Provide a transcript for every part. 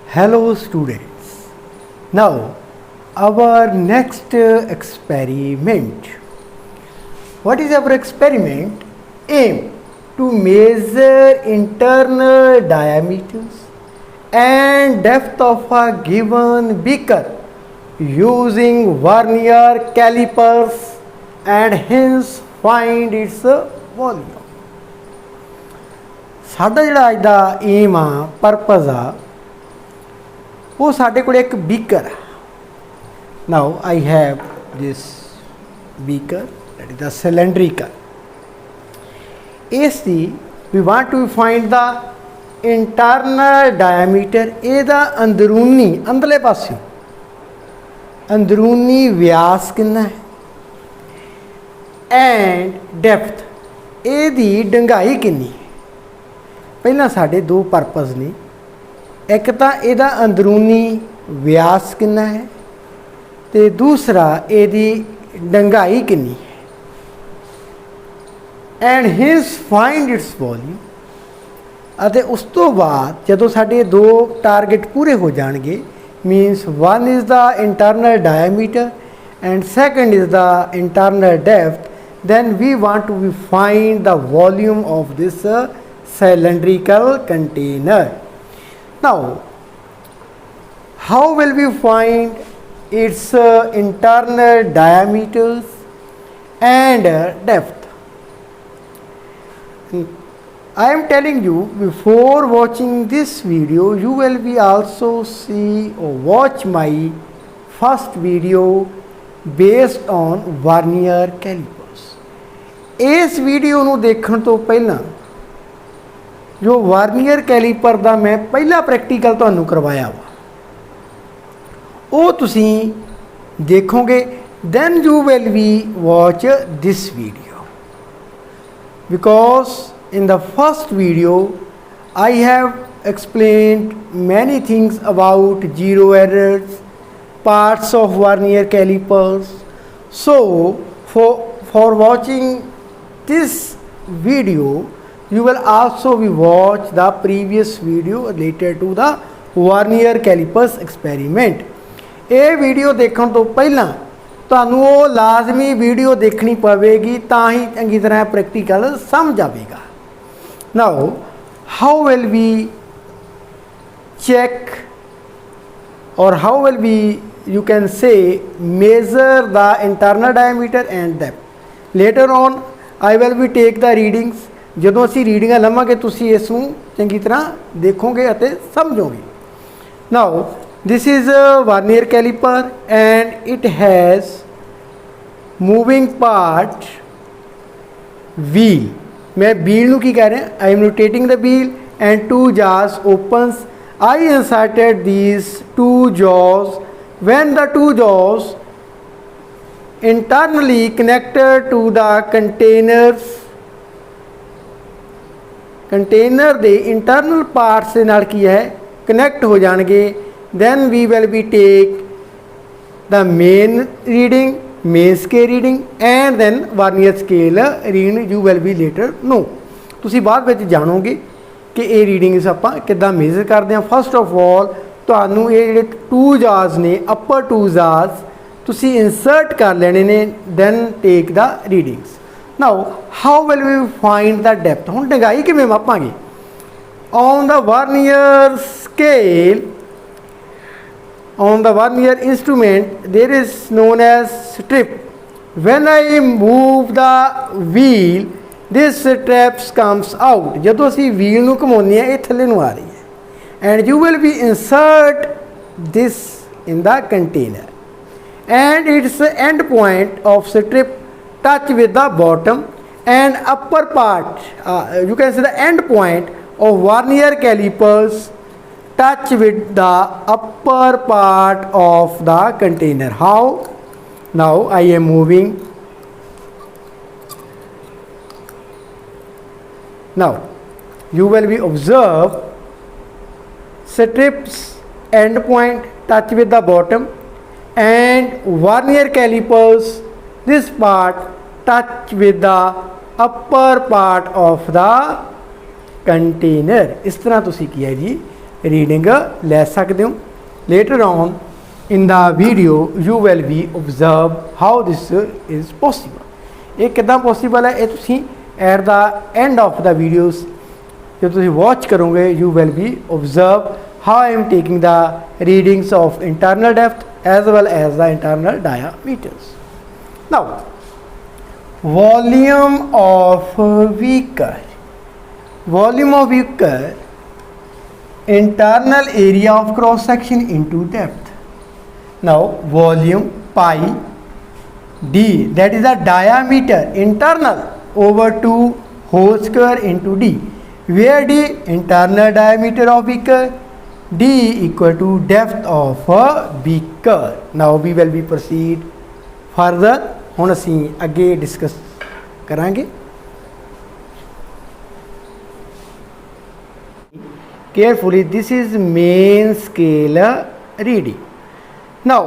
Hello students. Now our next experiment. What is our experiment? Aim to measure internal diameters and depth of a given beaker using vernier calipers and hence find its volume. ਸਾਡਾ ਜਿਹੜਾ ਅੱਜ ਦਾ aim ਆ purpose ਆ वो साढ़े को एक beaker है. Now I have this beaker, that is the cylindrical. AC, we want to find the internal diameter. ਇਹਦਾ ਅੰਦਰੂਨੀ ਅੰਦਰਲੇ ਪਾਸੇ ਅੰਦਰੂਨੀ ਵਿਆਸ ਕਿੰਨਾ ਹੈ ਐਂਡ ਡੈਪਥ ਇਹਦੀ ਡੂੰਘਾਈ ਕਿੰਨੀ ਹੈ. ਪਹਿਲਾਂ ਸਾਡੇ ਦੋ ਪਰਪਸ ਨੇ. एक तो यदा अंदरूनी व्यास कितना है तो दूसरा यदी डंगाई कितनी है and his find its volume. उस तो बाद जो साढ़े दो टारगेट पूरे हो जाएंगे मीनस one is the internal diameter and second is the internal depth, then we want to find the volume of this cylindrical container. Now, how will we find its internal diameters and depth? I am telling you, before watching this video, you will be also see or watch my first video based on vernier calipers. इस video ਨੂੰ ਦੇਖਣ ਤੋਂ ਪਹਿਲਾਂ जो vernier calliper का मैं पहला practical तुहानू करवाया वा वो तुसी देखोगे, then you will be watch this video because in the first video I have explained many things about zero errors, parts of vernier calipers. So for watching this video you will also be watch the previous video related to the vernier calipers experiment. ये video देखने तो पहला तुहानू वो लाजमी video देखनी पवेगी तां ही चंगी तरह प्रैक्टिकल समझ आएगा. Now how will we check और how will we you can say measure the internal diameter and depth. Later on I will be take the readings. ਜਦੋਂ ਅਸੀਂ ਰੀਡਿੰਗਾਂ ਲਵਾਂਗੇ ਤੁਸੀਂ ਇਸ ਨੂੰ ਚੰਗੀ ਤਰ੍ਹਾਂ ਦੇਖੋਗੇ ਅਤੇ ਸਮਝੋਗੇ. Now this is vernier calliper and it has moving part wheel. मैं wheel ਨੂੰ ਕੀ ਕਹਿ ਰਿਹਾ, I am rotating the wheel and two jaws opens. I inserted these two jaws. When the two jaws internally connected to the container they internal part से नाल की है connect हो जाएंगे, then we will be take the main reading, main scale reading and then vernier scale reading you will be later know. तुसी बाद विच जानोगे कि ये रीडिंग्स आपां किद्दां मेजर करदे हां. फर्स्ट ऑफ ऑल तुहानू ये जिहड़े टू जार्स ने अपर टू जार्स तुसी इंसर्ट कर लेने ने, then take the readings. Now how will we find the depth? हुण डंगाई किवें मापांगे? On the vernier scale, on the vernier instrument there is known as strip. When I move the wheel this strip comes out. जदों असीं wheel नूं घुमाउने आ इह थल्ले नूं आ रही है and you will be insert this in the container and its end point of strip touch with the bottom and upper part, you can say the end point of vernier calipers touch with the upper part of the container. How? Now I am moving. Now you will be observe strips end point touch with the bottom and vernier calipers this part touch with the upper part of the container. इस तरह तुसी की है जी reading ले सकते हो। Later on in the video you will be observe how this is possible. ये कितना पॉसिबल है, ये तुसी at the end of the videos जो तुसी वॉच करोगे you will be observe how I am taking the readings of internal depth as well as the internal diameters. Now volume of vehicle, volume of vehicle internal area of cross section into depth. Now volume pi d, that is the diameter internal over 2 whole square into d, where d internal diameter of beaker, d equal to depth of a beaker. Now we will be proceed further। ਹੁਣ ਅਸੀਂ ਅੱਗੇ discuss ਕਰਾਂਗੇ। Carefully, this is main scale reading. Now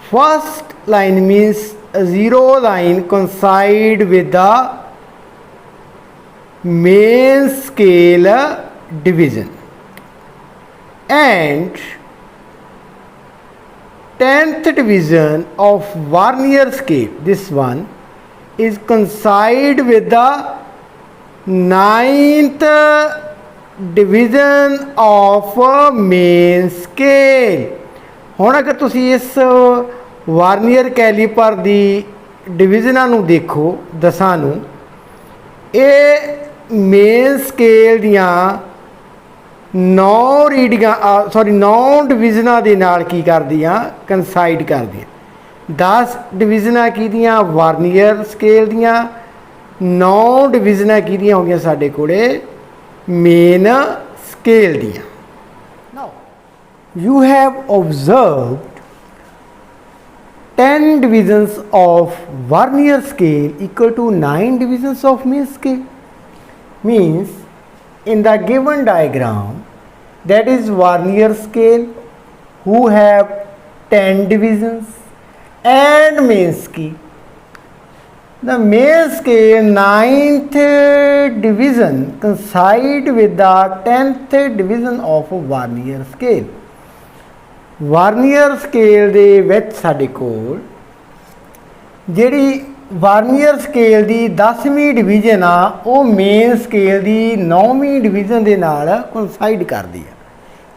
first line means a zero line coincide with the main scale division, and 10th division of vernier scale, this one is coincide with the 9th division of main scale. ਹੁਣ अगर तुसी इस vernier calliper दी डिवीजनां नूं देखो दसां नूं, ये main scale दियां 9 रीडिंगां sorry 9 डिवीजनां दे नाल की करदियां कंसाइड करदियां। 10 डिवीजनां किहदियां वार्नियर स्केल दियां, 9 डिवीजनां किहदियां हो गईयां साडे कोले मेन स्केल दियां। Now you have observed 10 divisions of vernier scale equal to 9 divisions of main scale, means in the given diagram that is vernier scale who have 10 divisions and main scale, the main scale 9th division coincide with the 10th division of vernier scale। Vernier scale ਦੇ ਵਿੱਚ ਸਾਡੇ ਕੋਲ ਜਿਹੜੀ vernier scale ਦੀ 10ਵੀਂ division ਆ ਉਹ main scale ਦੀ 9ਵੀਂ division ਦੇ ਨਾਲ ਕੋਇਨਸਾਈਡ ਕਰਦੀ ਆ।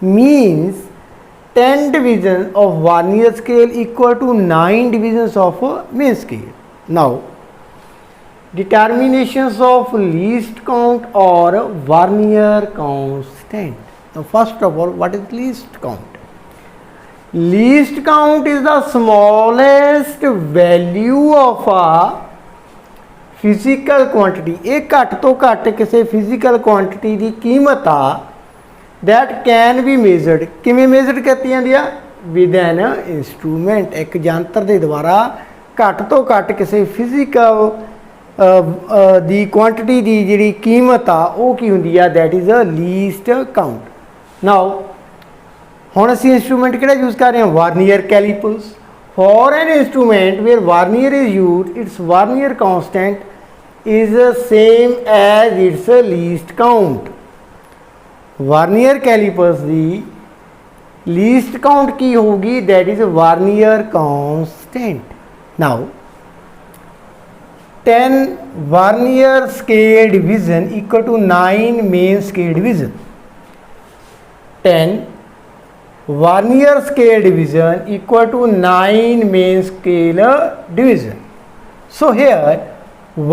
Means 10 division of vernier scale equal to 9 divisions of main scale। now determinations of least count or vernier constant। now first of all, what is least count? least count is the smallest value of a physical quantity। ਇਹ ਘੱਟ ਤੋਂ ਘੱਟ ਕਿਸੇ physical quantity ਦੀ ਕੀਮਤ ਆ that can be measured। ਕਿਵੇਂ measured ਕੀਤੀ ਜਾਂਦੀ ਆ? with an instrument, ਇੱਕ ਯੰਤਰ ਦੇ ਦੁਆਰਾ ਘੱਟ ਤੋਂ ਘੱਟ ਕਿਸੇ physical ਦੀ ਕੁਆਂਟਿਟੀ ਦੀ ਜਿਹੜੀ ਕੀਮਤ ਆ ਉਹ ਕੀ ਹੁੰਦੀ ਆ? that is a least count। now ਹੁਣ ਅਸੀਂ ਇੰਸਟਰੂਮੈਂਟ ਕਿਹੜਾ ਯੂਜ਼ ਕਰ ਰਹੇ ਹਾਂ? Vernier callipers. For an instrument where vernier is used, its vernier constant is same as its least count। Vernier callipers ਦੀ लीस्ट काउंट की होगी? that is vernier constant. now 10 vernier scale division equal to 9 main scale division. 10 vernier scale division equal to 9 main scale division। so here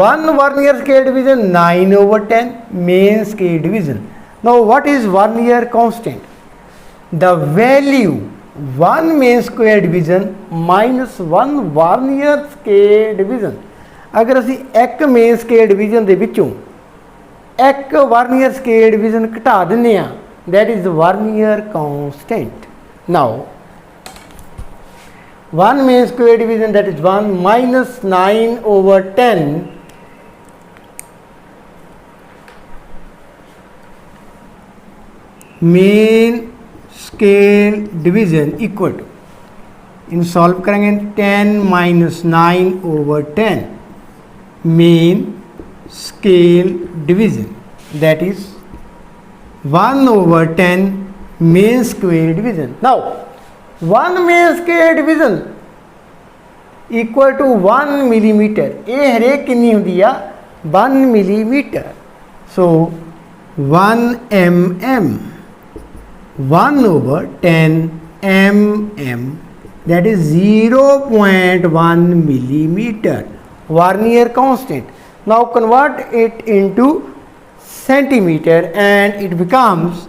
1 vernier scale division 9 over 10 main scale division। now what is vernier constant? the value 1 main scale division minus 1 vernier scale division। अगर असी एक main scale division दे विचों एक vernier scale division घटा दिंदे आ, that is vernier constant। now 1 main square division, that is 1 minus 9 over 10 main scale division equal to, in solve करेंगे 10 minus 9 over 10 mean scale division, that is 1/10 mean scale division. Now 1 mean scale division equal to 1 millimeter. ये हरेक कितनी होती है 1 millimeter. So 1 mm 1/10 mm, that is 0.1 millimeter Vernier constant. Now convert it into centimeter and it becomes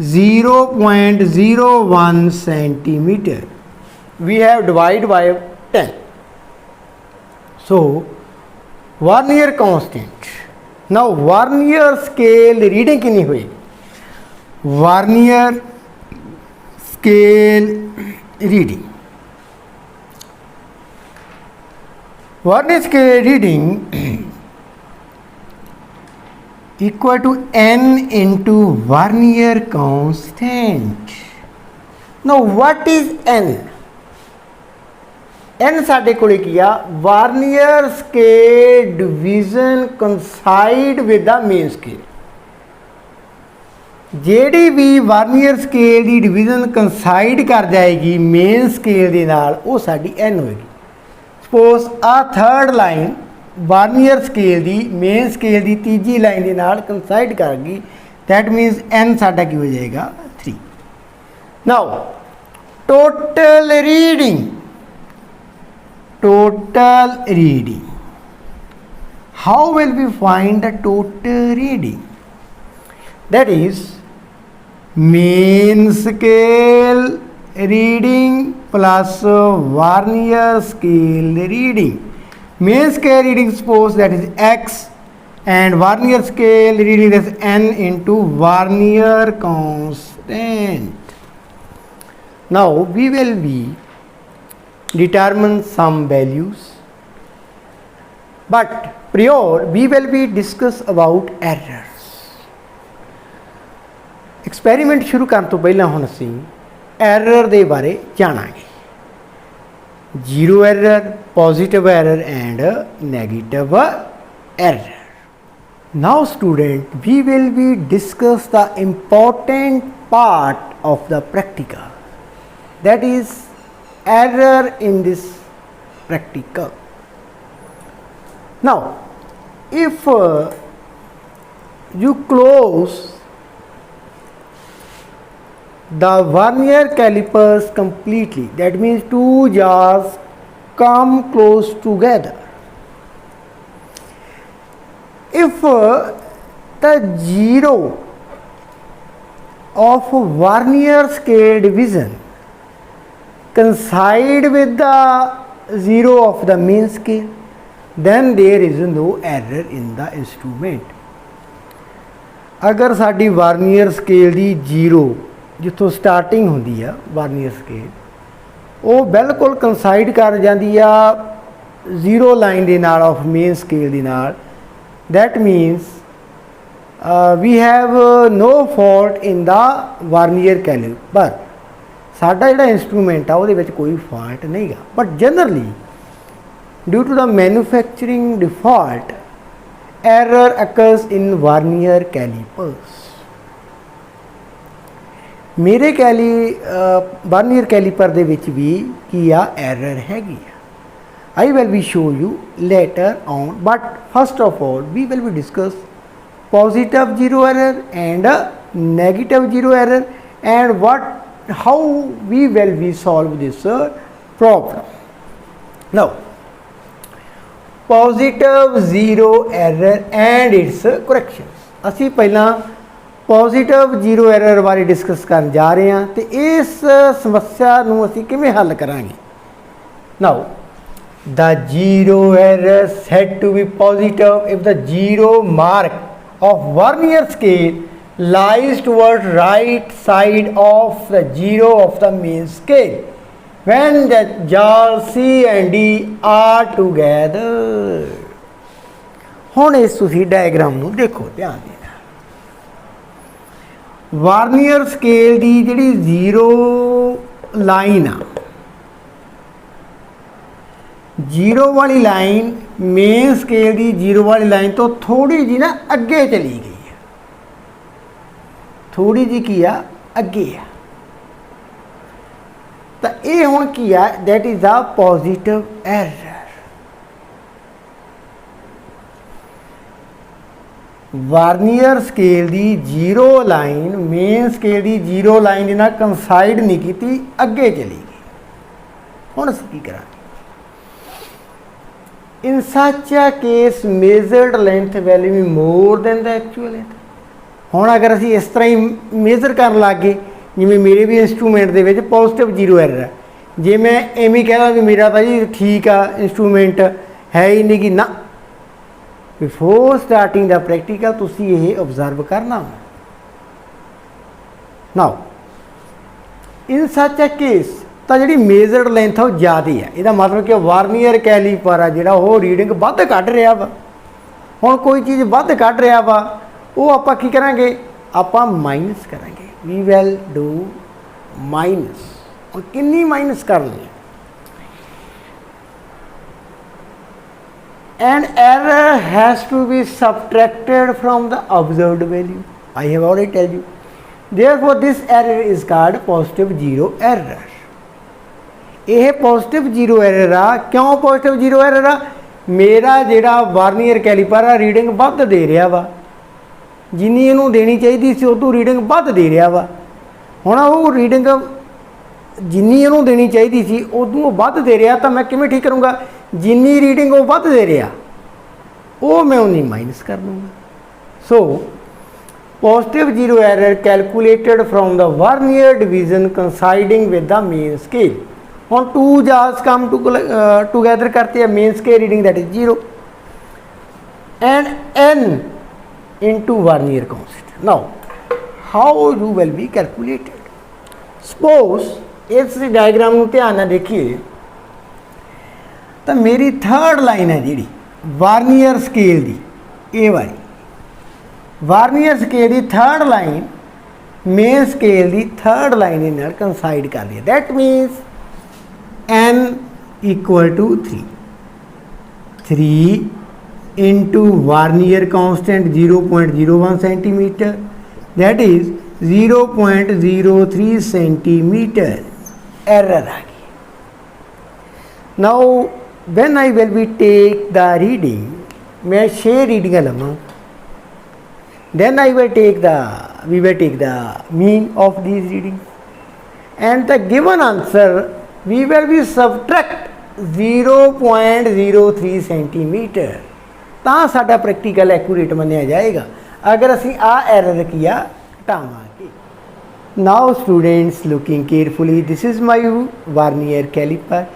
0.01 centimeter. We have divided by 10. So Vernier constant. Now Vernier scale reading कितनी हुई? Vernier scale reading. Vernier scale reading equal to n into Vernier constant. Now what is n? n ਸਾਡੇ ਕੋਲੇ ਕੀ ਆ Vernier scale division coincide with the main scale. ਜਿਹੜੀ ਵੀ Vernier scale ਦੀ division coincide ਕਰ ਜਾਏਗੀ main scale ਦੇ ਨਾਲ ਉਹ ਸਾਡੀ n ਹੋਏਗੀ. Suppose ਆ third line Vernier scale ਦੀ main scale ਦੀ ਤੀਜੀ ਲਾਈਨ ਦੇ ਨਾਲ coincide ਕਰ ਗਈ, that means n ਸਾਡਾ ਕੀ ਹੋ ਜਾਏਗਾ 3. Now total reading. How will we find the total reading? That is mean scale reading plus Vernier scale reading. Mean scale reading, suppose that is x, and Vernier scale reading is n into Vernier constant. Now we will determine some values, but prior we will discuss about errors. Experiment शुरू करने तो पहला हम ਅਸੀਂ error ਦੇ ਬਾਰੇ ਜਾਣਾਂਗੇ. Zero error, positive error and negative error. Now student, we will discuss the important part of the practical, that is error in this practical. Now if you close the Vernier calipers completely, that means two jars come close together. If the zero of Vernier scale division coincide with the zero of the mean scale, then there is no error in the instrument. अगर साडी Vernier scale ਦੀ zero जितों starting होंदी है Vernier scale वो बिल्कुल कंसाइड कर जाती है zero line के नाल ऑफ मेन स्केल के नाल, that means we have no fault in the Vernier calliper. साडा जिहड़ा इंस्ट्रूमेंट आ उहदे विच कोई फॉल्ट नहीं गा, but generally due to the manufacturing default error occurs in Vernier callipers. मेरे Vernier कैलिपर दे विच भी की आ एरर हैगी. I will be show you later on, but first of all we will be discuss positive zero error and negative zero error and how we will solve this problem. Now positive zero error and its corrections. असी पहला positive zero error बारे discuss करन जा रहे हैं तो इस समस्या नूं असी किवें हल करांगे. Now the zero error said to be positive if the zero mark of Vernier scale lies toward right side of the zero of the main scale when the jar C and D are together. हुण इस तुसीं diagram नूं देखो ध्यान देना. Vernier scale दी जिहड़ी zero line आ, zero वाली line main scale की जीरो वाली लाइन तो थोड़ी जी ना अगे चली गई है, थोड़ी जी की आ अगे है, तो ये हुण की आ that is a positive error. Vernier scale की जीरो लाइन मेन स्केल की जीरो लाइन दे नाल कंसाइड नहीं की, अगे चली गई। हुण असीं की करांगे? In such a case measured length value be more than the actual length. हुण अगर असीं इस तरह ही मेजर कर लग गए, जिवें मेरे भी इंस्ट्रूमेंट दे विच पॉजिटिव जीरो एरर है, जे मैं इवें कहदा भी मेरा तो जी ठीक आ इंस्ट्रूमेंट है ही नहीं कि ना, बिफोर स्टार्टिंग द प्रैक्टिकल तुसीं ये ऑब्जर्व करना। Now in such a case तो जी मेजर्ड लेंथ है ज़्यादा है, यदा मतलब कि वार्नियर कैलीपर है जोड़ा वो रीडिंग वध कढ़ रहा वा। हुण कोई चीज़ वध कढ़ रहा वा, वो आपां की करांगे, आपां माइनस करांगे। We will do minus. हुण कितनी माइनस करनी है? An error has to be subtracted from the observed value. I have already told you. Therefore, this error is called positive zero error. यह पॉजिटिव जीरो एरर आ। क्यों positive zero error आ? मेरा जोड़ा vernier calliper आ reading वध दे रहा वा, जिन्नी इनू देनी चाहिए सी उदों रीडिंग वध दे रहा वा। हुण वो रीडिंग जिन्नी इनू देनी चाहिए सी उदों वध दे रहा, तो मैं किवें ठीक करूँगा? जिन्नी रीडिंग वो वध दे रहा वो मैं उन्नी माइनस कर दूँगा। So positive zero error calculated from the vernier division coinciding with the main scale. हम टू जार्स कम टूगैदर करते हैं, main scale reading that is zero and n into vernier constant. Now how you will be calculated? Suppose इस diagram को ध्यान नाल देखिए, तो मेरी थर्ड लाइन है जी वार्नियर स्केल की, ए वाली वार्नियर स्केल की थर्ड लाइन मेन स्केल की थर्ड लाइन के नाल कंसाइड कर रही है। That means n equal to 3 into vernier constant 0.01 centimetre, that is 0.03 centimetre error आ गई। Now when I will be take the reading, मैं 6 रीडिंग लवां, then I will take we will take the mean of these readings, and the given answer we will be subtract 0.03 centimetre, तो साडा practical accurate मनिया जाएगा अगर असी आ error किया घटावांगे। Now students looking carefully, this is my vernier calliper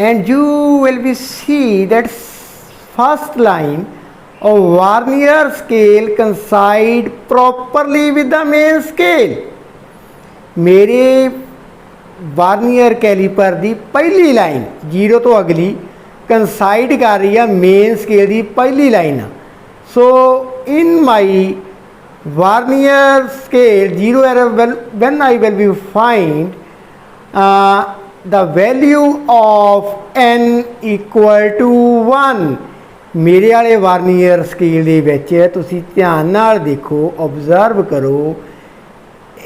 and you will be see that first line of Vernier scale coincide properly with the main scale। मेरे vernier calliper की पहली line zero तो अगली कंसाइड कर रही है मेन स्केल की पहली लाइन। So in my vernier scale zero error when I will be find the value of n equal to 1। मेरे वाले वार्नियर स्केल दे विच तुसीं ध्यान नाल देखो, ऑब्जर्व करो,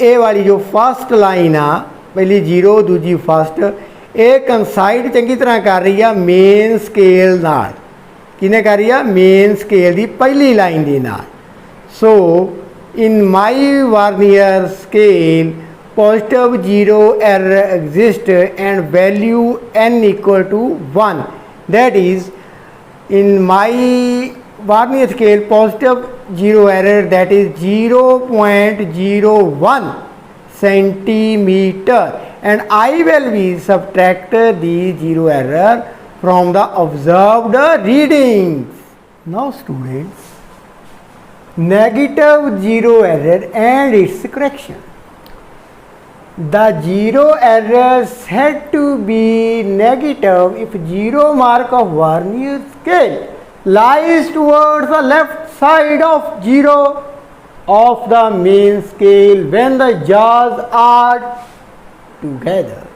ये वाली जो फस्ट लाइन आ पहली जीरो दूजी फस्ट, ये कंसाइड चंगी तरह कर रही है मेन स्केल नाल। किने कर रही है? मेन स्केल की पहली लाइन दे नाल। सो in my vernier scale positive zero error exists and value n equal to 1। that is in my Vernier scale positive zero error, that is 0.01 centimeter, and I will be subtract the zero error from the observed readings। Now students, negative zero error and its correction। The zero error said to be negative if zero mark of Vernier scale lies towards the left side of zero of the main scale when the jaws are together।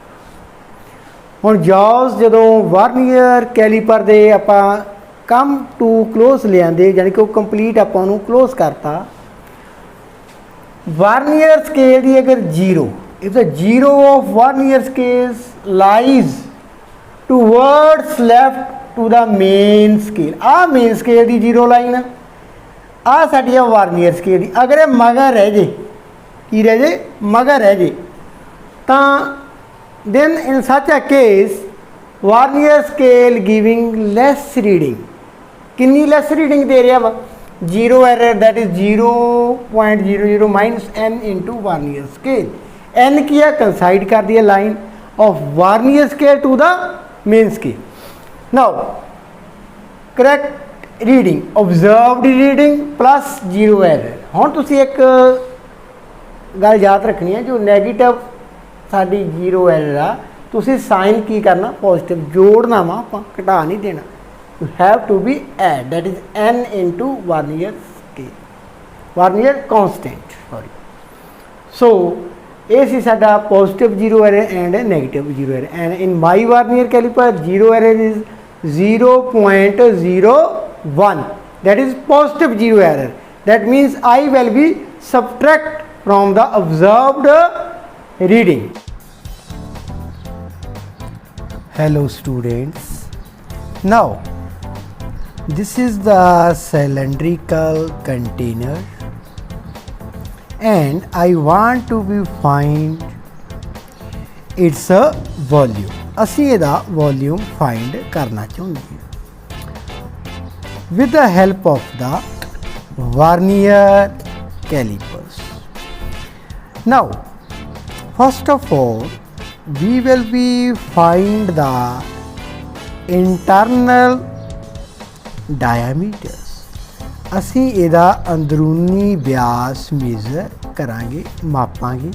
ਹੁਣ ਜੌਜ਼ ਜਦੋਂ ਵਾਰਨੀਅਰ calliper ਦੇ ਆਪਾਂ come to close ਲਿਆਂਦੇ, ਯਾਨੀ ਕਿ ਉਹ complete ਆਪਾਂ ਉਹਨੂੰ ਕਲੋਜ਼ ਕਰਤਾ। ਵਾਰਨੀਅਰ ਸਕੇਲ ਦੀ ਅਗਰ zero, if the zero of vernier scales lies towards left to the main scale, ਆ ਮੇਨ ਸਕੇਲ ਦੀ ਜ਼ੀਰੋ ਲਾਈਨ ਆ ਸਾਡੀ ਆ ਵਾਰਨੀਅਰ ਸਕੇਲ ਦੀ। ਅਗਰ ਇਹ ਮਗਰ ਰਹਿ ਜੇ, ਕੀ ਰਹਿ ਜੇ, ਮਗਰ ਰਹਿ ਜੇ, ਤਾਂ then in such a case Varnier scale giving less reading, कितनी less reading दे रहा वा, zero error, that is 0.00 minus n into Varnier scale। n किया कंसाइड कर दिया line of Varnier scale to the main scale। now correct reading, observed reading plus zero error। ਹੁਣ ਤੁਸੀਂ ਇੱਕ ਗੱਲ ਯਾਦ ਰੱਖਣੀ ਹੈ, ਜੋ ਨੈਗੇਟਿਵ ਸਾਡੀ ਜ਼ੀਰੋ ਐਰਰ ਆ, ਤੁਸੀਂ ਸਾਈਨ ਕੀ ਕਰਨਾ, ਪੋਜ਼ਿਟਿਵ ਜੋੜਨਾ ਵਾ, ਆਪਾਂ ਘਟਾ ਨਹੀਂ ਦੇਣਾ। You have to be add, that is n into vernier scale, vernier constant, sorry. So ਇਹ ਸੀ ਸਾਡਾ positive zero error and negative zero error. And in my vernier calliper zero error is 0.01, that is positive zero error, that means I will be subtract from the observed reading। Hello students, now this is the cylindrical container and I want to be find its a volume। ਅਸੀਂ ਇਹਦਾ volume find ਕਰਨਾ ਚਾਹੁੰਦੇ ਹਾਂ with the help of the Varnier calipers। now first of all we will be find the internal diameters। ਅਸੀਂ ਇਹਦਾ ਅੰਦਰੂਨੀ ਵਿਆਸ measure ਕਰਾਂਗੇ, ਮਾਪਾਂਗੇ।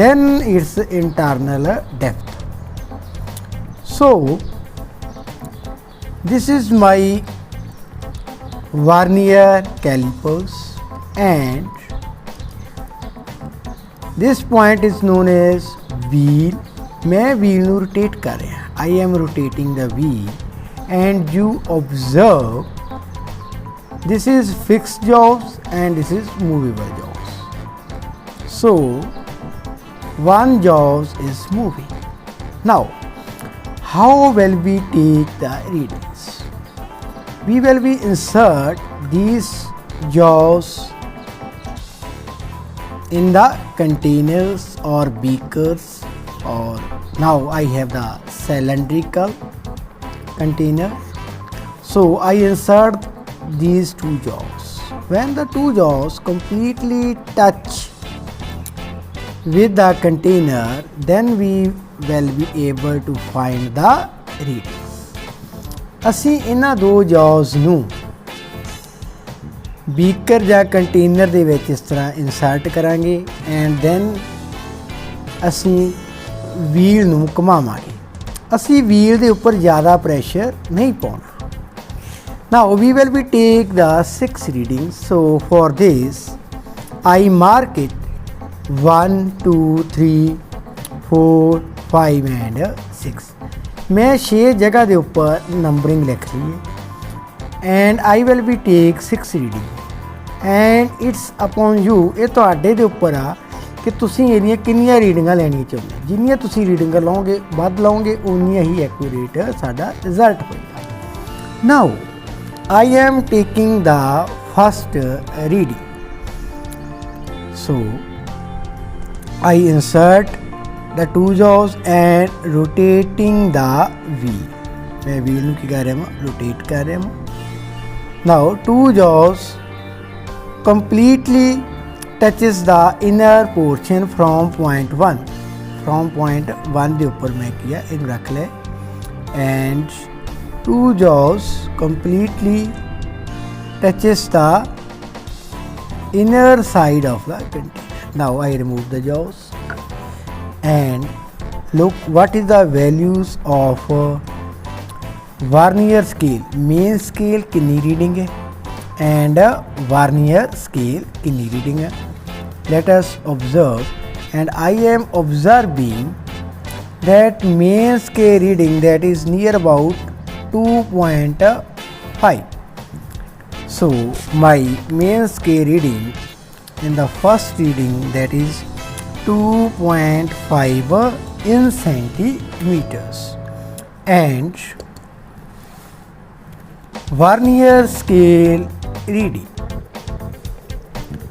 then its internal depth। so this is my Varnier calipers and this point is known as wheel। मैं wheel ਨੂੰ rotate कर रहा, I am rotating the wheel and you observe this is fixed jaws and this is movable jaws। so one jaws is moving। now how will we take the readings? we will be insert these jaws in the containers or beakers, or now I have the cylindrical container, so I insert these two jaws। when the two jaws completely touch with the container, then we will be able to find the readings। ਅਸੀਂ ਇਹਨਾਂ ਦੋ jaws ਨੂੰ beaker ਜਾਂ container ਦੇ ਵਿੱਚ ਇਸ ਤਰ੍ਹਾਂ insert ਕਰਾਂਗੇ ਐਂਡ ਦੈਨ ਅਸੀਂ ਵੀਲ ਨੂੰ ਘੁਮਾਵਾਂਗੇ। ਅਸੀਂ ਵੀਲ ਦੇ ਉੱਪਰ ਜ਼ਿਆਦਾ ਪ੍ਰੈਸ਼ਰ ਨਹੀਂ ਪਾਉਣਾ। now we will be take the 6 readings, so for this I mark it 1 2 3 4 5 and 6। मैं 6 जगह ਦੇ ਉੱਪਰ ਨੰਬਰਿੰਗ ਲਿਖ ਰਹੀ ਹੈ and I will be take 6 reading and it's upon you। ਇਹ ਤੁਹਾਡੇ ਦੇ ਉੱਪਰ ਆ ਕਿ ਤੁਸੀਂ ਇਹਦੀਆਂ ਕਿੰਨੀਆਂ ਰੀਡਿੰਗਾਂ ਲੈਣੀਆਂ ਚਾਹੁੰਦੇ। ਜਿੰਨੀਆਂ ਤੁਸੀਂ ਰੀਡਿੰਗਾਂ ਲਓਗੇ, ਵੱਧ ਲਓਗੇ, ਉਨੀਆਂ ਹੀ ਐਕੂਰੇਟ ਸਾਡਾ ਰਿਜ਼ਲਟ ਹੋਏਗਾ। now I am taking the first reading, so I insert the two jaws and rotating the wheel। मैं wheel ਨੂੰ ਕੀ ਕਰ ਰਿਹਾ ਹਾਂ, rotate ਕਰ ਰਿਹਾ ਹਾਂ। now two jaws completely touches the inner portion from point 1। from point 1 ਦੇ ਉੱਪਰ ਮੈਂ किया, ਇਹਨੂੰ ਰੱਖ ਲੈ and two jaws completely touches the inner side of the container। now I remove the jaws and look what is the values of Varnier scale। main scale कितनी reading है and Varnier scale कितनी reading है। let us observe and I am observing that main scale reading that is near about 2.5. So my main scale reading in the first reading that is 2.5 in centimeters, and vernier scale reading.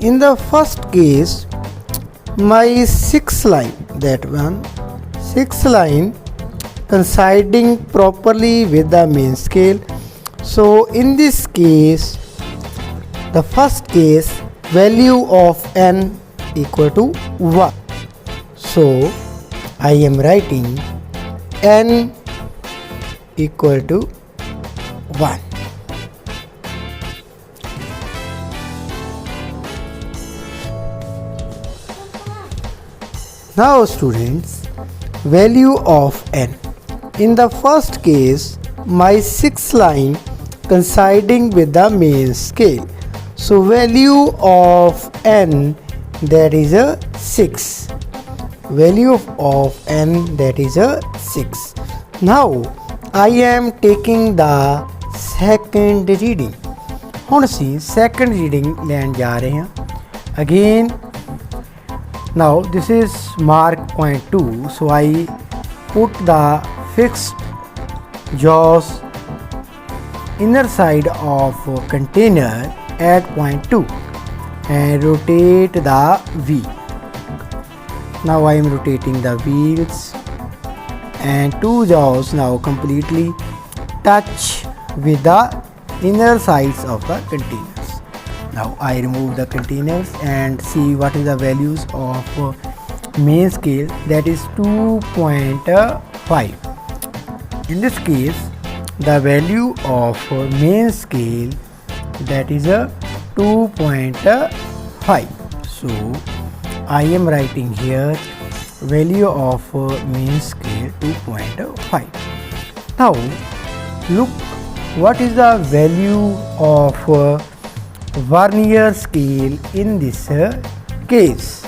In the first case, my 6 line, that one 6 line coinciding properly with the main scale. So in this case, the first case, value of n equal to 1. So I am writing n equal to 1. Now students, value of n. In the first case, my 6 line coinciding with the main scale. So value of n, that is a 6. Value of n, that is a 6. Now I am taking the second reading. ਹੁਣ ਅਸੀਂ second reading ਲੈਣ ਜਾ ਰਹੇ ਹਾਂ. Again, now this is mark point 2, so I put the fixed jaws inner side of container at point 2 and rotate the wheel. Now I am rotating the wheels and two jaws now completely touch with the inner sides of the containers. Now I remove the containers and see what is the values of main scale, that is 2.5. In this case, the value of main scale, that is a 2.5. So I am writing here value of main scale 2.5. Now look what is the value of vernier scale in this case.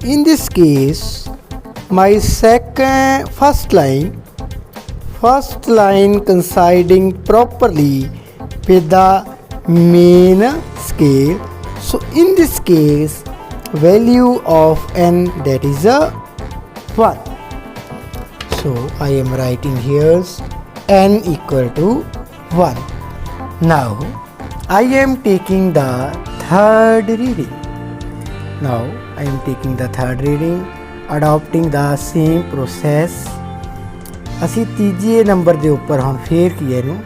In this case, my first line coinciding properly with the main scale. So in this case, value of n, that is a 1. So I am writing here n equal to 1. Now I am taking the third reading. Now I am taking the third reading, adopting the same process. ਅਸੀਂ ਤੀਜੇ number ਦੇ ਉੱਪਰ ਹੁਣ ਫੇਰ ਕੀ ਇਹਨੂੰ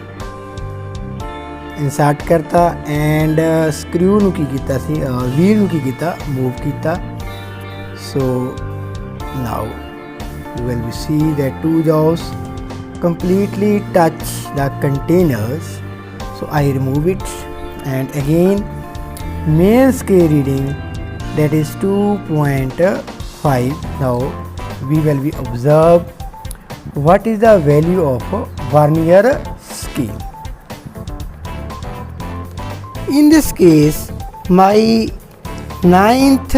insert ਕਰਤਾ and screw ਨੂੰ ਕੀ ਕੀਤਾ ਸੀ, ਵੀਲ ਨੂੰ ਕੀ ਕੀਤਾ, ਮੂਵ ਕੀਤਾ. ਸੋ ਨਾਓ you will see that two jaws completely touch the containers. So I remove it and again main scale reading, that is 2.5. Now we will be observe what is the value of vernier scale. In this case, my 9th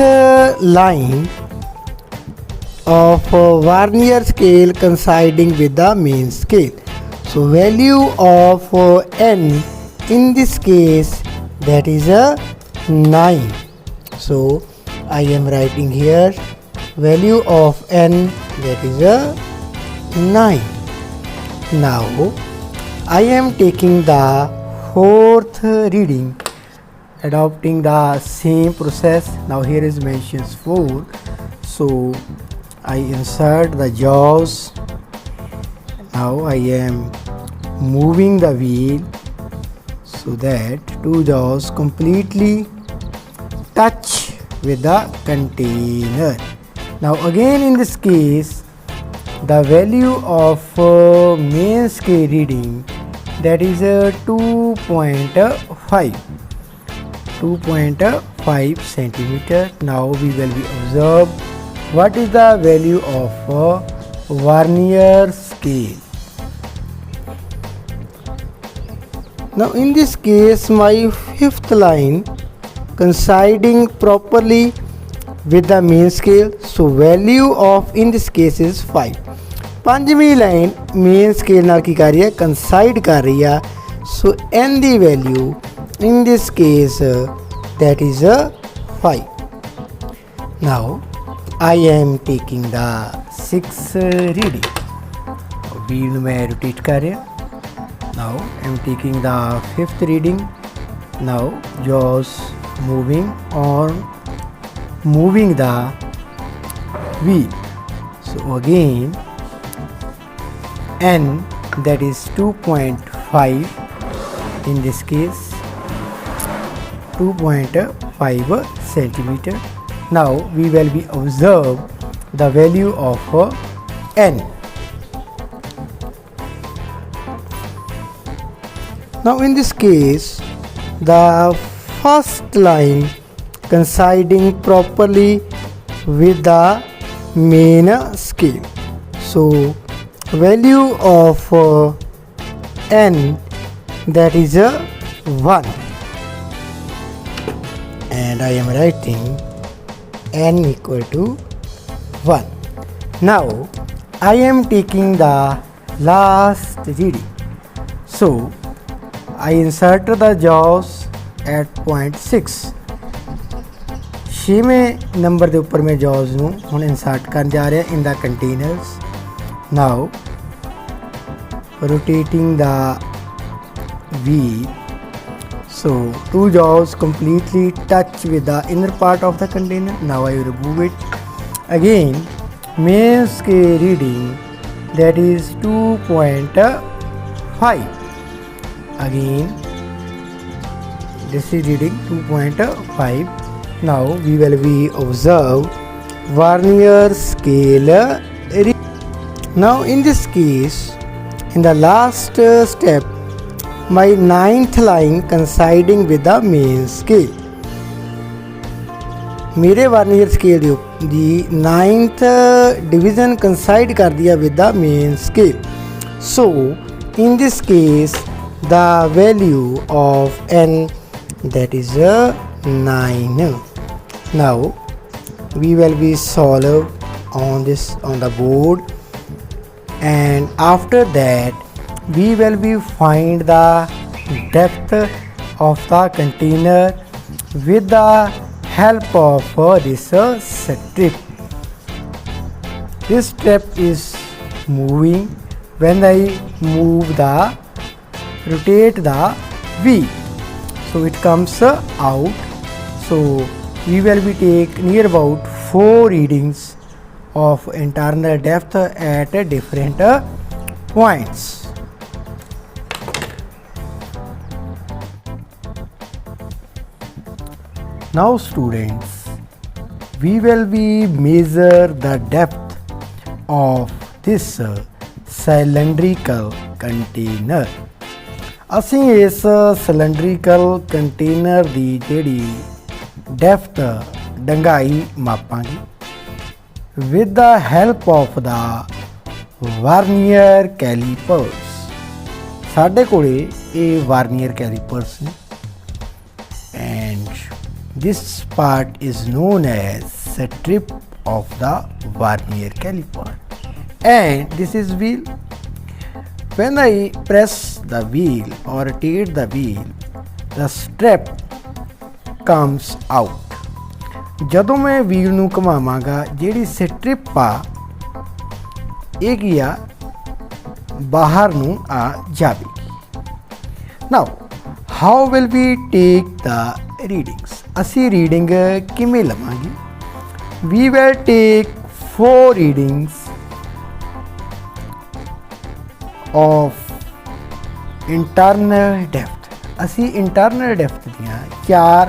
line of vernier scale coinciding with the main scale. So value of n in this case, that is a 9. So I am writing here value of n, that is a 9. Now I am taking the fourth reading, adopting the same process. Now here is mentions 4. So I insert the jaws. Now I am moving the wheel so that two jaws completely touch with the container. Now again in this case, the value of main scale reading, that is 2.5 centimeter. Now we will be observe what is the value of vernier scale. Now in this case, my 5th line coinciding properly with the mean scale, so value of in this case is 5. ਪੰਜਵੀਂ line main scale ਨਾਲ ਕੀ ਕਰ ਰਹੀ ਹੈ, ਕੰਸਾਈਡ ਕਰ ਰਹੀ ਆ, ਸੋ n the value in this case that is 5. now I am taking the 6 reading, wheel ਨੂੰ ਮੈਂ rotate ਕਰ ਰਿਹਾ. now I am taking the 5th reading. now jaws moving on, moving the wheel, so again n that is 2.5, in this case 2.5 centimeter. now we will be observe the value of n. now in this case the first line coinciding properly with the main scale, so value of n that is 1, and I am writing n equal to 1. now I am taking the last reading, so I insert the jaws at point 6. 6ਵੇਂ number ਦੇ ਉੱਪਰ ਮੈਂ jaws ਨੂੰ ਹੁਣ insert ਕਰਨ ਜਾ ਰਿਹਾ in the containers. now rotating the wheel, so 2 jaws completely touch with the inner part of the container. now I remove it. again main scale reading that is 2.5. again this is reading 2.5. now we will be observe vernier scale reading. now in this case in the last step my 9th line coinciding with the main scale, मेरे vernier scale ਦੀ 9th division coincide ਕਰਦੀ ਹੈ with the main scale, so in this case the value of n that is 9. now we will be solve on this on the board, and after that we will be find the depth of the container with the help of this strip. this strip is moving when I rotate the wheel, so it comes out. so we will be take near about 4 readings of internal depth at different points. now students, we will be measure the depth of this cylindrical container. ਅਸੀਂ ਇਸ cylindrical container ਦੀ ਜਿਹੜੀ depth ਡੰਗਾਈ ਮਾਪਾਂਗੇ with the help of the vernier calipers. ਸਾਡੇ ਕੋਲੇ ਇਹ vernier calipers ਨੇ, and this part is known as strip of the vernier caliper, and this is wheel. when I press the wheel or rotate the wheel, the strip comes out. ਜਦੋਂ ਮੈਂ wheel ਨੂੰ ਘੁਮਾਵਾਂਗਾ ਜਿਹੜੀ strip ਆ ਇਹ ਕੀ ਆ ਬਾਹਰ ਨੂੰ ਆ ਜਾਵੇਗੀ. now how will we take the readings? ਅਸੀਂ ਰੀਡਿੰਗ ਕਿਵੇਂ ਲਵਾਂਗੇ? we will take 4 readings of internal depth. ਅਸੀਂ internal depth ਦੀਆਂ 4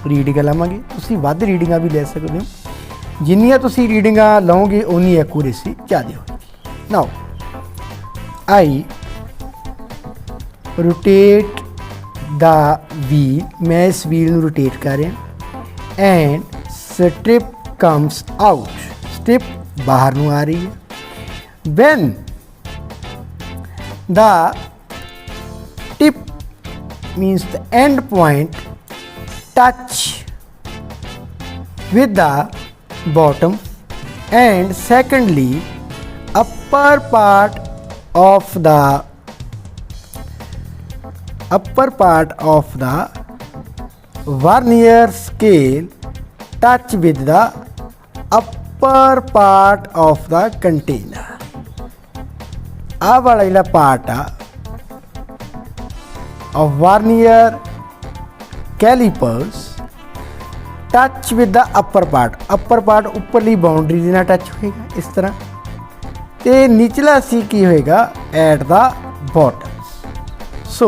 ਰੀਡਿੰਗਾਂ ਲਵਾਂਗੇ. ਤੁਸੀਂ ਵੱਧ ਰੀਡਿੰਗਾਂ ਵੀ ਲੈ ਸਕਦੇ ਹੋ, ਜਿੰਨੀਆਂ ਤੁਸੀਂ ਰੀਡਿੰਗਾਂ ਲਓਗੇ ਉਨੀ ਐਕੂਰੇਸੀ ਜ਼ਿਆਦਾ ਹੋਵੇਗੀ. now I rotate the wheel, मैं इस wheel ਨੂੰ rotate कर रहा and strip comes out, strip बाहर ਨੂੰ आ रही है. when the tip means the end point touch with the bottom, and secondly upper part of the vernier scale touch with the upper part of the container. ਆਹ ਵਾਲਾ ਜਿਹੜਾ part ਆ of vernier calipers touch with the upper part ਉੱਪਰਲੀ boundary ਦੇ ਨਾਲ touch ਹੋਏਗਾ ਇਸ ਤਰ੍ਹਾਂ, ਤੇ ਨਿਚਲਾ ਸੀ ਕੀ ਹੋਏਗਾ at the bottom. So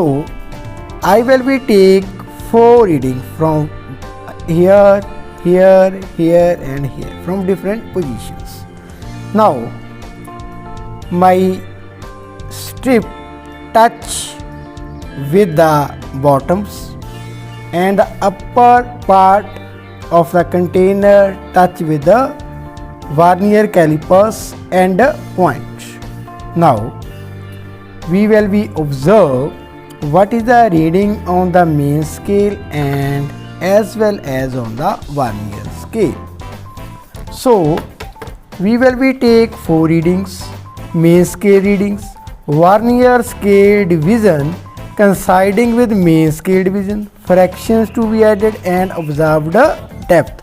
I will be take 4 readings from here, and here from different positions. Now my strip touch with the bottoms and the upper part of the container touch with the vernier calipers and point. Now we will be observe what is the reading on the main scale and as well as on the vernier scale. So we will be take 4 readings: main scale readings, vernier scale division coinciding with main scale division, fractions to be added and observed depth.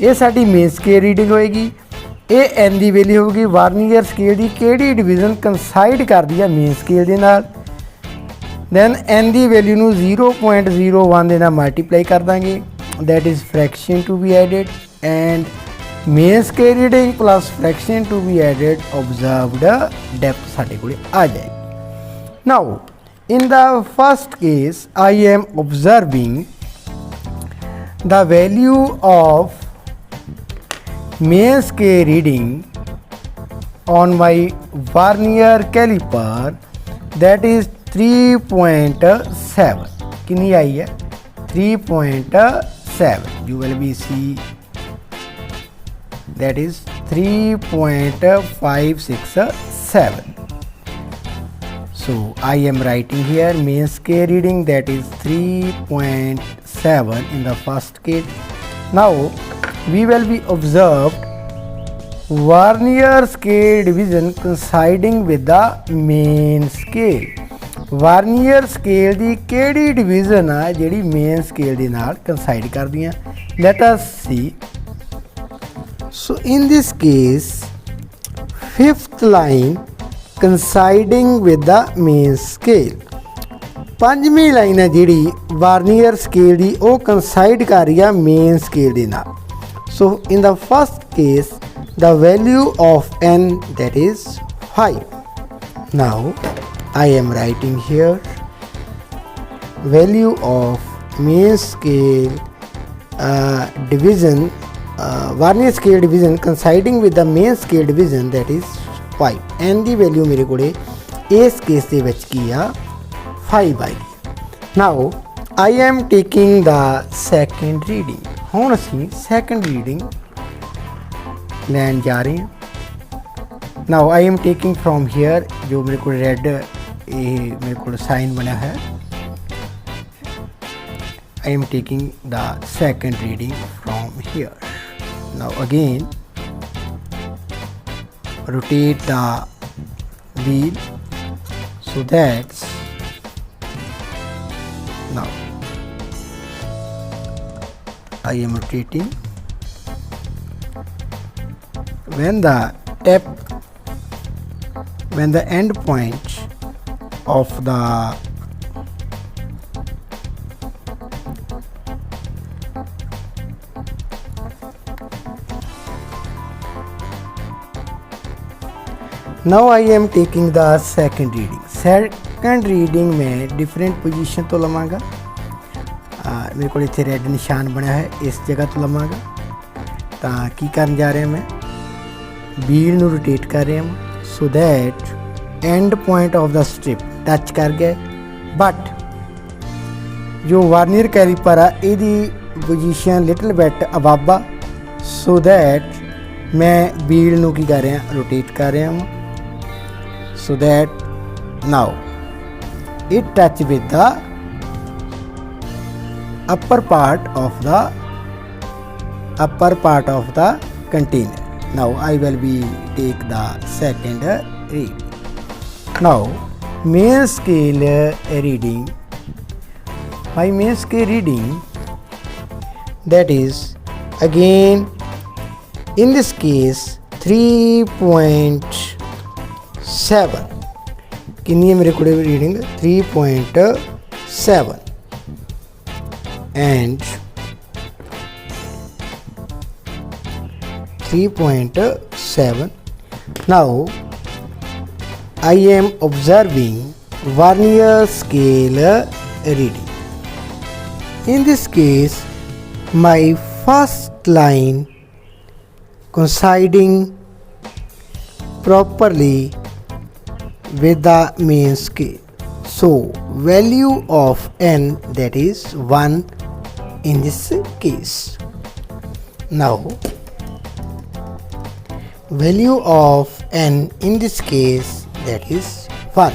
ਇਹ ਸਾਡੀ main scale reading ਹੋਏਗੀ। ਇਹ n ਦੀ value ਹੋਊਗੀ ਵਾਰਨੀਅਰ scale ਦੀ ਕਿਹੜੀ division ਕੰਸਾਈਡ ਕਰਦੀ ਹੈ main scale ਦੇ ਨਾਲ। ਦੈਨ n ਦੀ ਵੈਲਿਊ ਨੂੰ 0.01 ਦੇ ਨਾਲ ਮਲਟੀਪਲਾਈ ਕਰ ਦਾਂਗੇ, that is fraction to be added, and main scale reading plus fraction to be added observed depth ਸਾਡੇ ਕੋਲ ਆ ਜਾਏਗੀ। ਨਾਓ in the first case I am observing the value of main scale reading on my vernier caliper, that is 3.7. कितनी आई है 3.7. you will be see that is 3.567. So I am writing here main scale reading, that is 3.7 in the first case. Now we will be observed vernier scale division coinciding with the main scale. vernier scale ਦੀ ਕਿਹੜੀ division ਆ ਜਿਹੜੀ main scale ਦੇ ਨਾਲ coincide ਕਰਦੀਆਂ? Let us see. So in this case 5th line coinciding with the main scale. ਪੰਜਵੀਂ line ਹੈ ਜਿਹੜੀ ਵਾਰਨੀਅਰ scale ਦੀ ਉਹ ਕੰਸਾਈਡ ਕਰ ਰਹੀ ਆ ਮੇਨ ਸਕੇਲ ਦੇ ਨਾਲ। So in the first case the value of n, that is 5. Now I am writing here value of main scale division, vernier scale division coinciding with the main scale division, that is 5. n the value ਮੇਰੇ ਕੋਲੇ ਇਸ case ਦੇ ਵਿੱਚ ਕੀ ਆ 5 ਆਈ। ਨਾਓ I am taking the second reading. ਹੁਣ ਅਸੀਂ second reading ਲੈਣ ਜਾ ਰਹੇ ਹਾਂ। ਨਾਓ I am taking from here, ਜੋ ਮੇਰੇ ਕੋਲ ਰੈਡ ਇਹ ਮੇਰੇ ਕੋਲ ਸਾਈਨ ਬਣਿਆ ਹੈ, I am taking the second reading from here. Now again rotate the wheel so that now I am rotating. When the end point of the now I am taking the second reading. Second reading में different position तो लवांगा। मेरे को इतने red निशान बना है, इस जगह तो लवांगा। ਤਾਂ ਕੀ ਕਰਨ ਜਾ ਰਹੇ ਮੈਂ ਵੀਲ ਨੂੰ ਰੋਟੇਟ ਕਰ ਰਿਹਾ ਹਾਂ so that and point of the strip touch ਕਰ ਗਏ, ਬਟ ਜੋ ਵਾਰਨੀਅਰ ਕੈਲੀਪਰ ਆ ਇਹਦੀ ਪੋਜੀਸ਼ਨ ਲਿਟਲ ਬਿਟ ਅਬਵ ਆ, ਸੋ ਦੈਟ ਮੈਂ ਵੀਲ ਨੂੰ ਕੀ ਕਰ ਰਿਹਾ ਰੋਟੇਟ ਕਰ ਰਿਹਾ ਹਾਂ so that now it touch with the upper part of the container. Now I will be take the second read. Now main scale reading, my main scale reading, that is again in this case 3.7. कितनी है मेरे को reading? 3.7 and 3.7. Now I am observing vernier scale reading. In this case my first line coinciding properly with the main scale. So value of n, that is 1 in this case. Now value of n in this case, that is 1.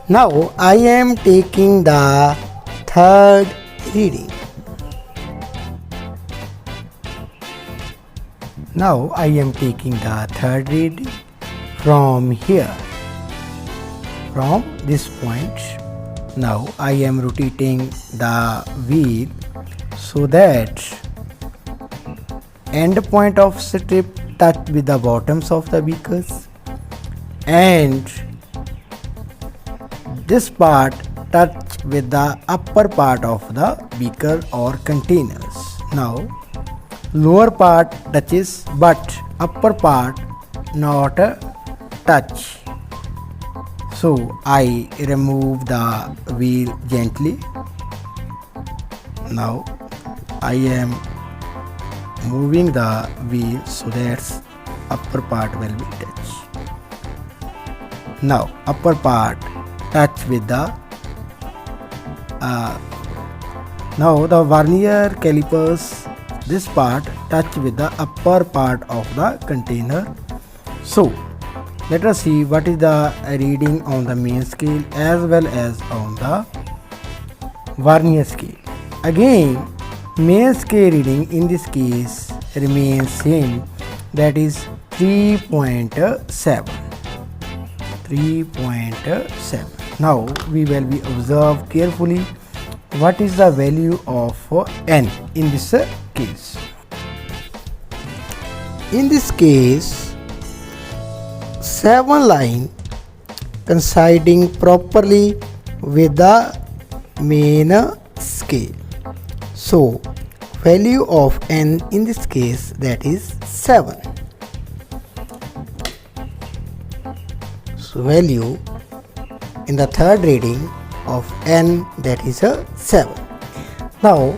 Now I am taking the third reading. Now I am taking the third reading from here, from this point. Now I am rotating the wheel so that end point of strip touch with the bottoms of the beakers and this part touch with the upper part of the beaker or containers. Now lower part touches but upper part not touch. So I remove the wheel gently. Now I am moving the wheel so that upper part will be touched. Now upper part touch with the now the vernier calipers, this part touch with the upper part of the container. So let us see what is the reading on the main scale as well as on the vernier scale. Again main scale reading in this case remains same, that is 3.7. Now we will be observe carefully what is the value of n in this case. In this case 7 line coinciding properly with the main scale. So value of n in this case, that is 7. So value in the third reading of n, that is a 7. Now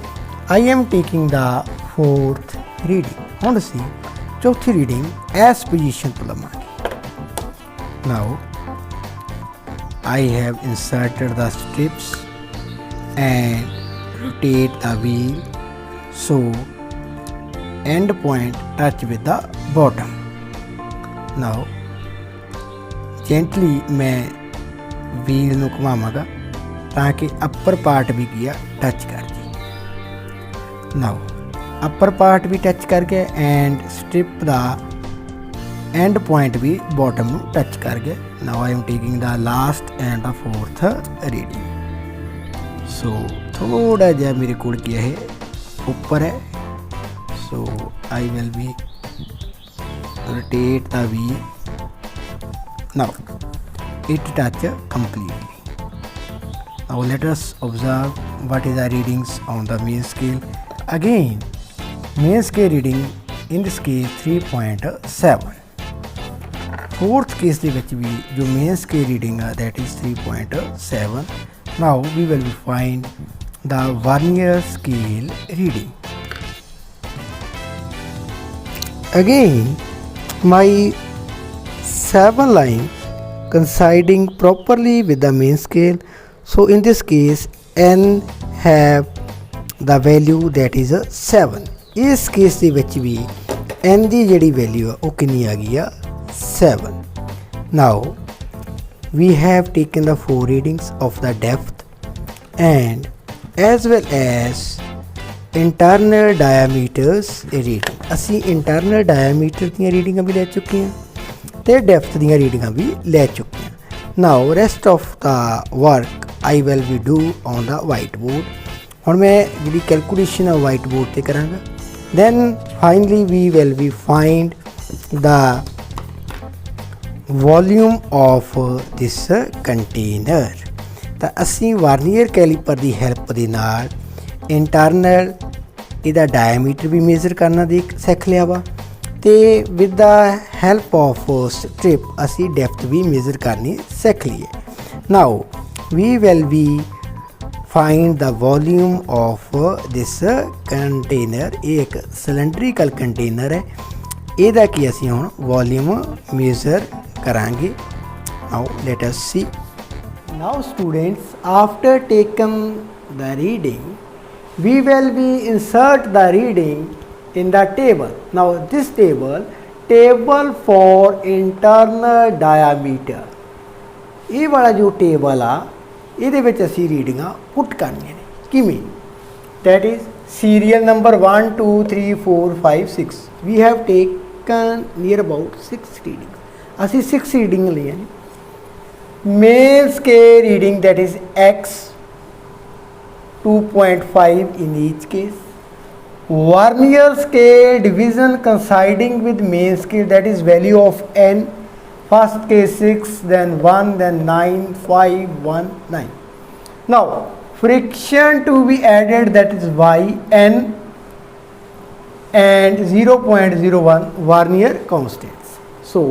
I am taking the fourth reading. ਹੁਣ ਅਸੀਂ ਚੌਥੀ reading ਇਸ position ਤੋਂ ਲਵਾਂਗੇ. Now I have inserted the strips and rotate the wheel so end point touch with the bottom. Now gently मैं wheel ਨੂੰ ਘੁਮਾਵਾਂਗਾ ਤਾਂ ਕਿ upper part भी किया touch कर जाए. Now upper part भी touch कर गया and strip the end point भी bottom ਨੂੰ touch कर गया. Now I am taking the last and the fourth reading. So थोड़ा जिहा मेरे कोल किया है ऊपर है. So I will be rotate the wheel. Now it touch completely. Now let us observe what is the readings on the main scale. Again main scale reading in this case 3.7. fourth case ਦੇ ਵਿੱਚ ਵੀ ਜੋ main scale reading ਹੈ that is 3.7. Now we will find the vernier scale reading. Again my 7 line coinciding properly with the main scale. So in this case n have the value that is a 7. ਇਸ case ਦੇ ਵਿੱਚ ਵੀ n ਦੀ ਜਿਹੜੀ value ਆ ਉਹ ਕਿੰਨੀ ਆ ਗਈ ਆ 7. Now we have taken the 4 readings of the depth and as well as internal diameters reading. ਅਸੀਂ ਇੰਟਰਨਲ ਡਾਇਆਮੀਟਰ ਦੀਆਂ ਰੀਡਿੰਗਾਂ ਵੀ ਲੈ ਚੁੱਕੇ ਹਾਂ ਤੇ ਡੈਪਥ ਦੀਆਂ ਰੀਡਿੰਗਾਂ ਵੀ ਲੈ ਚੁੱਕੇ ਹਾਂ। Now rest of the work I will we do on the whiteboard. ਹੁਣ ਮੈਂ ਜਿਹੜੀ ਕੈਲਕੂਲੇਸ਼ਨ ਆ ਵਾਈਟ ਬੋਰਡ ਤੇ ਕਰਾਂਗਾ। Then finally we will we find the volume of this container. ਤਾਂ ਅਸੀਂ ਵਾਰਨੀਅਰ ਕੈਲੀਪਰ ਦੀ ਹੈਲਪ ਦੇ ਨਾਲ ਇੰਟਰਨਲ ਇਹਦਾ ਡਾਇਆਮੀਟਰ ਵੀ ਮੇਜ਼ਰ ਕਰਨਾ ਸਿੱਖ ਲਿਆ ਵਾ ਤੇ with the help of strip ਅਸੀਂ ਡੈਪਥ ਵੀ ਮੇਜ਼ਰ ਕਰਨੀ ਸਿੱਖ ਲਈ ਹੈ। Now we will be find the volume of this container. ਇਹ ਇੱਕ ਸਿਲੰਡਰੀਕਲ ਕੰਟੇਨਰ ਹੈ, ਇਹਦਾ ਕੀ ਅਸੀਂ ਹੁਣ ਵੋਲਿਊਮ ਮੇਜ਼ਰ ਕਰਾਂਗੇ। ਨਾਓ let us C. Now students, after taken the reading, we will be insert the reading in the table. Now this table for internal diameter, ਇਹ ਵਾਲਾ ਜੋ ਟੇਬਲ ਆ ਇਹਦੇ ਵਿੱਚ ਅਸੀਂ ਰੀਡਿੰਗਾਂ ਪੁੱਟ ਕਰਨੀਆਂ ਨੇ। ਕਿਵੇਂ? that is serial number 1 2 3 4 5 6 we have taken near about 6 readings। ਅਸੀਂ 6 ਰੀਡਿੰਗ ਲਈਆਂ ਨੇ। Main scale reading, that is X 2.5 in each case. Vernier scale division coinciding with main scale, that is value of N. First case 6, then 1, then 9, 5, 1, 9. Now friction to be added, that is Y N, and 0.01 Vernier constants. So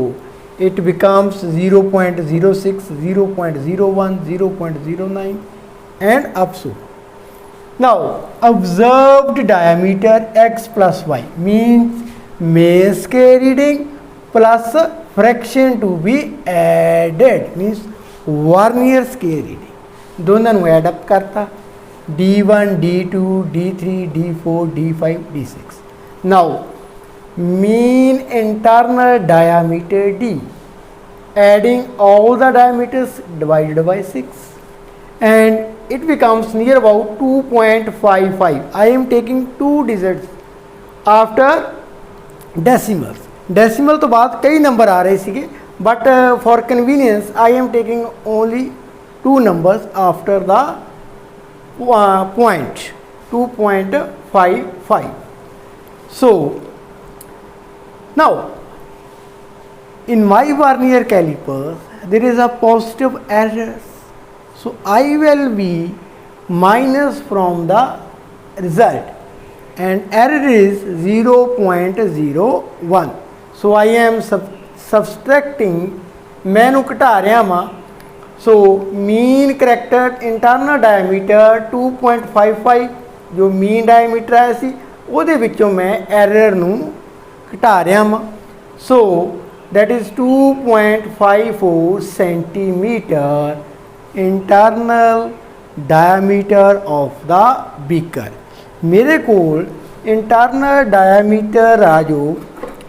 it becomes 0.06, 0.01, 0.09 and up so. Now observed diameter X plus Y means main scale reading plus fraction to be added, means Vernier scale reading दोनों ਨੂੰ add up ਕਰਤਾ D1 D2 D3 D4 D5 D6। now mean internal diameter D, adding all the diameters divided by 6 and it becomes near about 2.55. I am taking 2 digits after decimals। decimal तो बाद कई number आ रहे सीगे, but for convenience I am taking only 2 numbers after the point 2.55. so now in my Vernier caliper there is a positive error, so I will be minus from the result and error is 0.01। so I am subtracting, मैं घटा रहा वा। so mean corrected internal diameter 2.55 जो mean diameter आया सी ਉਹਦੇ ਵਿੱਚੋਂ मैं error ਨੂੰ घटा रहा वा। so that is 2.54 centimeter internal diameter of the beaker। मेरे कोल internal diameter आ जो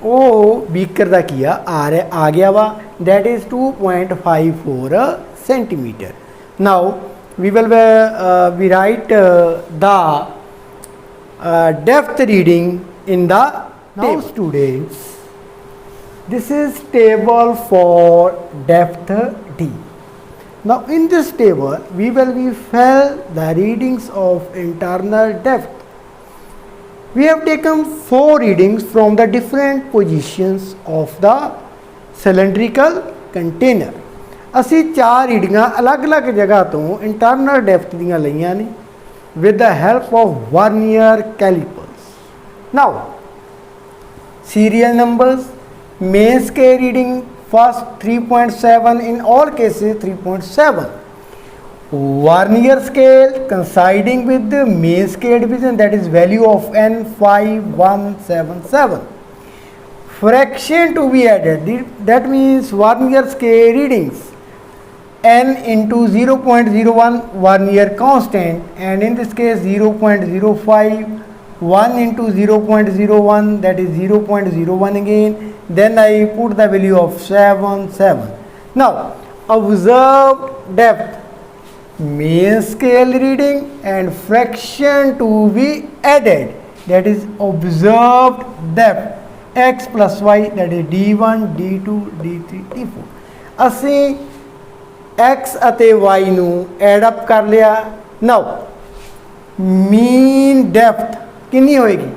ਉਹ beaker ਦਾ ਕੀ ਆ ਗਿਆ ਵਾ, that is 2.54 centimeter। now we will we write the depth reading in the now table. Students, this is table for depth D। now in this table we will be fill the readings of internal depth। we have taken 4 readings from the different positions of the cylindrical container। ਅਸੀਂ 4 ਰੀਡਿੰਗਾਂ ਅਲੱਗ-ਅਲੱਗ ਜਗ੍ਹਾ ਤੋਂ internal depth ਦੀਆਂ ਲਈਆਂ ਨੇ with the help of Vernier calipers। now serial numbers, main scale reading first 3.7, in all cases 3.7, Vernier scale coinciding with the main scale division, that is value of N 5177। fraction to be added, that means Vernier scale readings N into 0.01 Vernier constant, and in this case 0.05, 1 into 0.01, that is 0.01 again, then I put the value of 7. now observed depth, main scale reading and fraction to be added that is observed depth x plus y, that is d1 d2 d3 d4. ਅਸੀਂ x ਅਤੇ y ਨੂੰ add up ਕਰ ਲਿਆ। ਨਾਓ ਮੀਨ depth ਕਿੰਨੀ ਹੋਏਗੀ,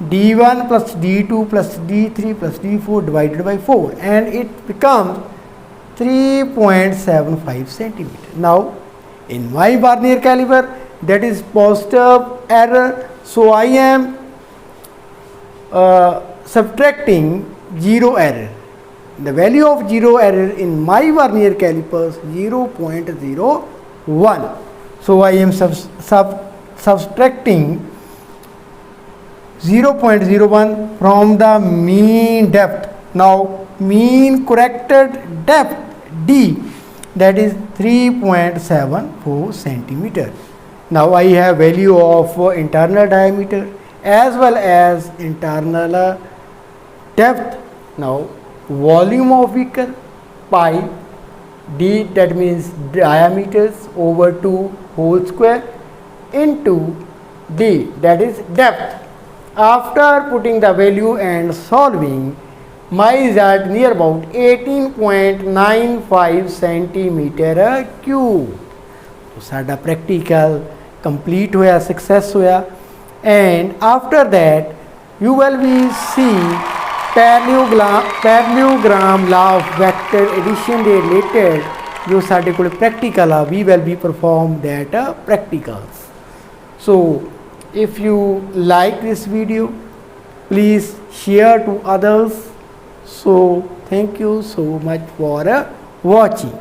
d1 plus d2 plus d3 plus d4 divided by 4, and it becomes 3.75 centimeter. Now in my vernier caliper, that is positive error, so I am subtracting zero error. The value of zero error in my vernier calipers 0.01. So I am subtracting 0.01 from the mean depth. Now mean corrected depth D, that is 3.74 centimeter. Now I have value of internal diameter as well as internal depth. Now volume of vehicle pi d, that means diameters over 2 whole square into d, that is depth. After putting the value and solving, my result near about 18.95 centimeter cube. तो साडा practical complete होया, success होया, and after that you will be see parallelogram law of vector addition ਦੇ related जो साडे कोल practical uh, we will be perform that practicals. So if you like this video, please share to others. So thank you so much for watching.